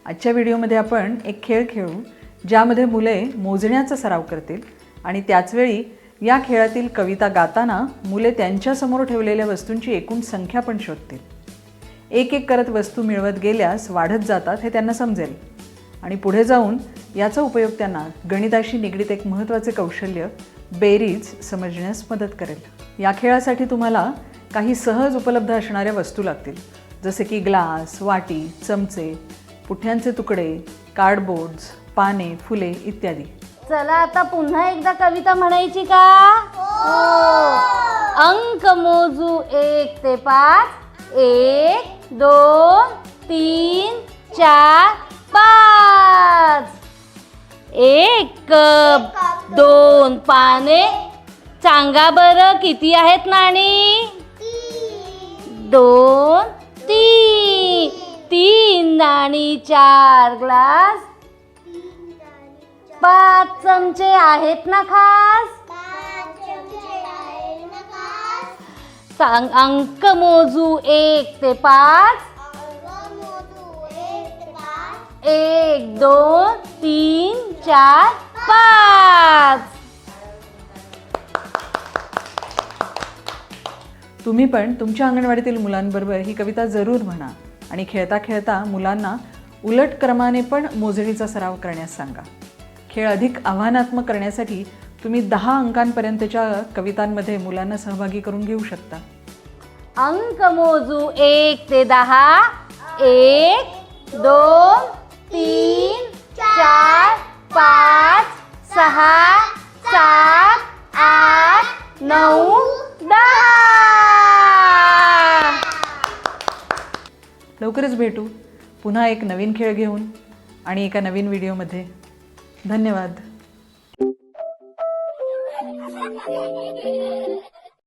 आजच्या व्हिडिओमध्ये आपण एक खेळ खेळू ज्यामध्ये मुले मोजण्याचा सराव करतील आणि त्याच वेळी या खेळातील कविता गाताना मुले त्यांच्या समोर ठेवलेल्या वस्तूंची एकूण संख्या पण शोधतील. एक एक करत वस्तू मिळवत गेल्यास वाढत जातात हे त्यांना समजेल आणि पुढे जाऊन याचा उपयोग त्यांना गणिताशी निगडीत एक महत्त्वाचे कौशल्य बेरीज समजण्यास मदत करेल. या खेळासाठी तुम्हाला काही सहज उपलब्ध असणाऱ्या वस्तू लागतील, जसे की ग्लास, वाटी, चमचे, पुठ्यांचे तुकडे, कार्डबोर्ड्स, पाने, फुले इत्यादी. चला आता पुन्हा एकदा कविता म्हणायची का? अंक मोजू 1 ते 5. 1 2 3 4 5. 1 कप 2 पाने. सांगा बरं किती आहेत नाणी? 2 3. 3 नाणी 4 ग्लास. 5 चमचे आहेत ना खास? सांग अंक मोजू 1 ते 5. 1 2 3 4 5. तुम्ही पण तुमच्या अंगणवाडीतील मुलांबरोबर ही कविता जरूर म्हणा आणि खेळता खेळता मुलांना उलट क्रमाने पण मोजणीचा सराव करण्यास सांगा. खेळ अधिक आव्हानात्मक करण्यासाठी तुम्ही 10 अंकांपर्यंतच्या कवितांमध्ये मुलांना सहभागी करून घेऊ शकता. अंक मोजू 1 ते 10. 1 2 3 4 5 6 7 8 9 10. लवकरच भेटू पुन्हा एक नवीन खेळ घेऊन आणि एका नवीन व्हिडिओमध्ये. धन्यवाद.